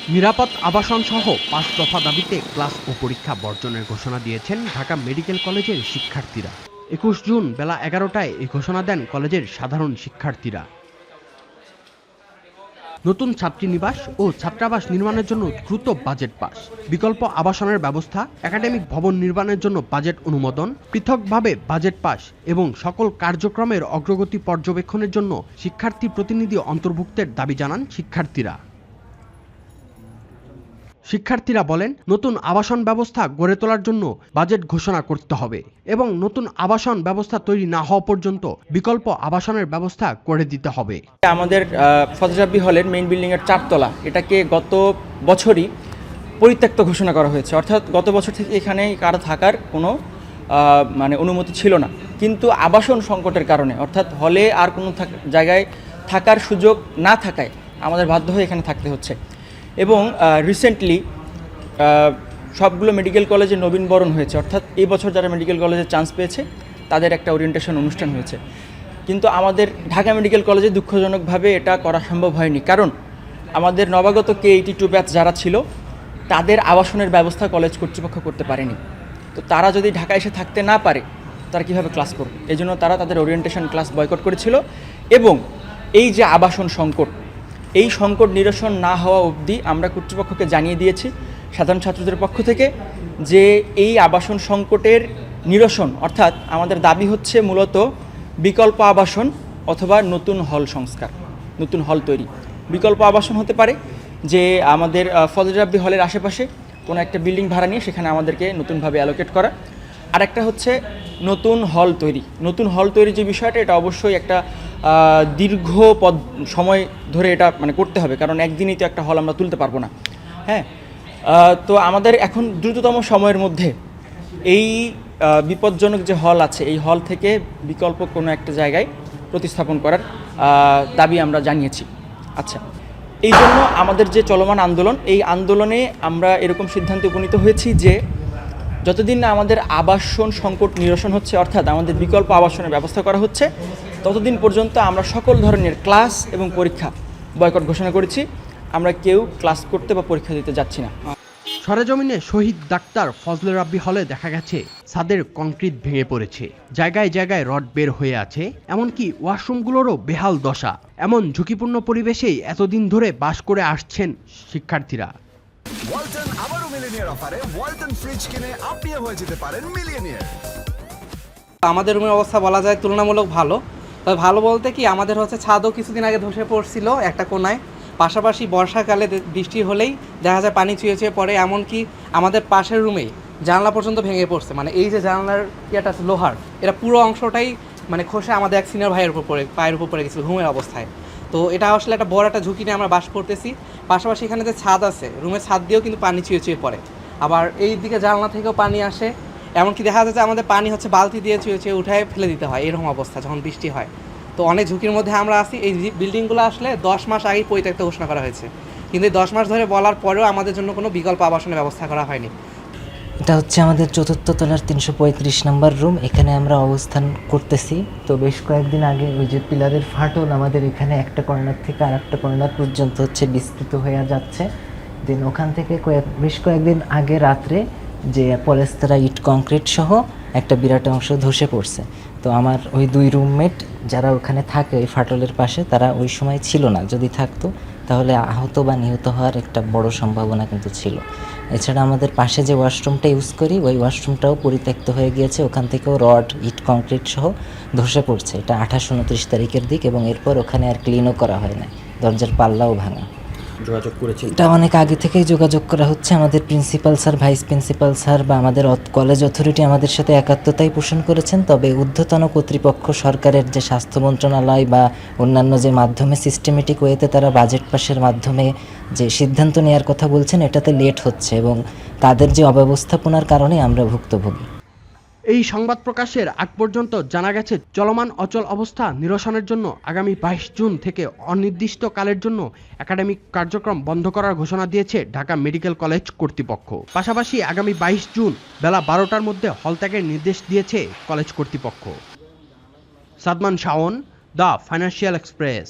নিরাপদ আবাসন সহ ৫ দফা দাবিতে ক্লাস ও পরীক্ষা বর্জনের ঘোষণা দিয়েছেন ঢাকা মেডিকেল কলেজের শিক্ষার্থীরা। ২১ জুন বেলা ১১টায় এই ঘোষণা দেন কলেজের সাধারণ শিক্ষার্থীরা। নতুন ছাত্রীনিবাস ও ছাত্রাবাস নির্মাণের জন্য দ্রুত বাজেট পাস, বিকল্প আবাসনের ব্যবস্থা, একাডেমিক ভবন নির্মাণের জন্য বাজেট অনুমোদন, পৃথকভাবে বাজেট পাস এবং সকল কার্যক্রমের অগ্রগতি পর্যবেক্ষণের জন্য শিক্ষার্থী প্রতিনিধি অন্তর্ভুক্তের দাবি জানান শিক্ষার্থীরা। শিক্ষার্থীরা বলেন, নতুন আবাসন ব্যবস্থা গড়ে তোলার জন্য বাজেট ঘোষণা করতে হবে এবং নতুন আবাসন ব্যবস্থা তৈরি না হওয়া পর্যন্ত বিকল্প আবাসনের ব্যবস্থা করে দিতে হবে। আমাদের ফজল রাব্বি হলের মেইন বিল্ডিংয়ের 4 তলা, এটাকে গত বছরই পরিত্যক্ত ঘোষণা করা হয়েছে। অর্থাৎ গত বছর থেকে এখানে কারো থাকার কোনো অনুমতি ছিল না, কিন্তু আবাসন সংকটের কারণে অর্থাৎ হলে আর কোনো জায়গায় থাকার সুযোগ না থাকায় আমাদের বাধ্য হয়ে এখানে থাকতে হচ্ছে। এবং রিসেন্টলি সবগুলো মেডিকেল কলেজে নবীনবরণ হয়েছে, অর্থাৎ এই বছর যারা মেডিকেল কলেজে চান্স পেয়েছে তাদের একটা ওরিয়েন্টেশন অনুষ্ঠান হয়েছে। কিন্তু আমাদের ঢাকা মেডিকেল কলেজে দুঃখজনকভাবে এটা করা সম্ভব হয়নি, কারণ আমাদের নবাগত K82 ব্যাচ যারা ছিল তাদের আবাসনের ব্যবস্থা কলেজ কর্তৃপক্ষ করতে পারেনি। তো তারা যদি ঢাকা এসে থাকতে না পারে তারা কীভাবে ক্লাস করবে? এই জন্য তারা তাদের ওরিয়েন্টেশন ক্লাস বয়কট করেছিল। এবং এই যে আবাসন সংকট, এই সংকট নিরসন না হওয়া অবধি আমরা কর্তৃপক্ষকে জানিয়ে দিয়েছি সাধারণ ছাত্রদের পক্ষ থেকে যে এই আবাসন সংকটের নিরসন, অর্থাৎ আমাদের দাবি হচ্ছে মূলত বিকল্প আবাসন অথবা নতুন হল সংস্কার, নতুন হল তৈরি। বিকল্প আবাসন হতে পারে যে আমাদের ফজল রাব্বি হলের আশেপাশে কোনো একটা বিল্ডিং ভাড়া নিয়ে সেখানে আমাদেরকে নতুনভাবে অ্যালোকেট করা। আর একটা হচ্ছে নতুন হল তৈরি। নতুন হল তৈরি যে বিষয়টা, এটা অবশ্যই একটা দীর্ঘ সময় ধরে এটা করতে হবে, কারণ একদিনই তো একটা হল আমরা তুলতে পারবো না। হ্যাঁ, তো আমাদের এখন দ্রুততম সময়ের মধ্যে এই বিপজ্জনক যে হল আছে এই হল থেকে বিকল্প কোনো একটা জায়গায় প্রতিস্থাপন করার দাবি আমরা জানিয়েছি। আচ্ছা, এই জন্য আমাদের যে চলমান আন্দোলন, এই আন্দোলনে আমরা এরকম সিদ্ধান্তে উপনীত হয়েছি যে যতদিন না আমাদের আবাসন সংকট নিরসন হচ্ছে, অর্থাৎ আমাদের বিকল্প আবাসনের ব্যবস্থা করা হচ্ছে, ততদিন পর্যন্ত আমরা সকল ধরনের ক্লাস এবং পরীক্ষা বয়কট ঘোষণা করেছি। আমরা কেউ ক্লাস করতে বা পরীক্ষা দিতে যাচ্ছি না। সরেজমিনে শহীদ ডাক্তার ফজল রাব্বি হলে দেখা গেছে ছাদের কংক্রিট ভেঙে পড়েছে, জায়গায় জায়গায় রড বের হয়ে আছে, এমনকি ওয়াশরুমগুলোরও বেহাল দশা। এমন ঝুঁকিপূর্ণ পরিবেশেই এতদিন ধরে বাস করে আসছেন শিক্ষার্থীরা। ওয়ালটন আবারও মিলিয়নিয়ার অফারে ওয়ালটন ফ্রিজ কিনে আপনিও হয়ে যেতে পারেন মিলিয়নিয়ার। আমাদের রুমের অবস্থা বলা যায় তুলনামূলক ভালো। তবে ভালো বলতে কি, আমাদের হচ্ছে ছাদও কিছুদিন আগে ধসে পড়ছিল একটা কোনায়, পাশাপাশি বর্ষাকালে বৃষ্টি হলেই দেখা যায় পানি চুয়ে চুয়ে পড়ে। এমনকি আমাদের পাশের রুমেই জানলা পর্যন্ত ভেঙে পড়ছে। এই যে জানলার ইয়েটা আছে লোহার, এটা পুরো অংশটাই খসে আমাদের এক সিনিয়র ভাইয়ের উপর পড়ে, পায়ের উপর পড়ে গেছিলো ঘুমের অবস্থায়। তো এটা আসলে একটা বড় একটা ঝুঁকি নিয়ে আমরা বাস করতেছি। পাশাপাশি এখানে যে ছাদ আছে, রুমের ছাদ দিয়েও কিন্তু পানি চুয়ে চুয়ে পড়ে, আবার এই দিকে জানলা থেকেও পানি আসে। এমনকি দেখা যাচ্ছে আমাদের পানি হচ্ছে বালতি দিয়ে চুয়ে চুয়ে উঠায় ফেলে দিতে হয় এরকম অবস্থা যখন বৃষ্টি হয়। তো অনেক ঝুঁকির মধ্যে আমরা আছি। এই বিল্ডিংগুলো আসলে 10 মাস আগেই পরিত্যক্ত ঘোষণা করা হয়েছে, কিন্তু এই 10 মাস ধরে বলার পরেও আমাদের জন্য কোনো বিকল্প আবাসনের ব্যবস্থা করা হয়নি। এটা হচ্ছে আমাদের 4র্থ তলার 335 নম্বর রুম, এখানে আমরা অবস্থান করতেছি। তো বেশ কয়েকদিন আগে ওই যে পিলারের ফাটল আমাদের এখানে একটা কর্নার থেকে আর একটা কর্নার পর্যন্ত বিস্তৃত হয়ে যাচ্ছে। দেন ওখান থেকে বেশ কয়েকদিন আগে রাত্রে যে পলেস্তারা ইট কংক্রিট সহ একটা বিরাট অংশ ধসে পড়ছে। তো আমার ওই 2 রুমমেট যারা ওখানে থাকে ওই ফাটলের পাশে, তারা ওই সময় ছিল না। যদি থাকতো তাহলে আহত বা নিহত হওয়ার একটা বড় সম্ভাবনা কিন্তু ছিল। এছাড়া আমাদের পাশে যে ওয়াশরুমটা ইউজ করি, ওই ওয়াশরুমটাও পরিত্যক্ত হয়ে গিয়েছে, ওখান থেকেও রড ইট কংক্রিট সহ ধসে পড়ছে। এটা 28-29 তারিখের দিক, এবং এরপর ওখানে আর ক্লিনও করা হয় না, দরজার পাল্লাও ভাঙা। যোগাযোগ করেছি, এটা অনেক আগে থেকেই যোগাযোগ করা হচ্ছে। আমাদের principal sir, vice principal sir বা আমাদের কলেজ অথরিটি আমাদের সাথে একাত্মতাই পোষণ করেছেন। তবে ঊর্ধ্বতন কর্তৃপক্ষ, সরকারের যে স্বাস্থ্য মন্ত্রণালয় বা অন্যান্য যে মাধ্যমে সিস্টেমেটিক ওয়েতে তারা বাজেট পাসের মাধ্যমে যে সিদ্ধান্ত নেওয়ার কথা বলছেন, এটাতে লেট হচ্ছে এবং তাদের যে অব্যবস্থাপনার কারণে আমরা ভুক্তভোগী। এই সংবাদ প্রকাশের আগ পর্যন্ত জানা গেছে, চলমান অচল অবস্থা নিরসনের জন্য আগামী 22 জুন থেকে অনির্দিষ্টকালের জন্য একাডেমিক কার্যক্রম বন্ধ করার ঘোষণা দিয়েছে ঢাকা মেডিকেল কলেজ কর্তৃপক্ষ। পাশাপাশি আগামী 22 জুন বেলা 12টার মধ্যে হল ত্যাগের নির্দেশ দিয়েছে কলেজ কর্তৃপক্ষ। Sadman Shaon, the financial express.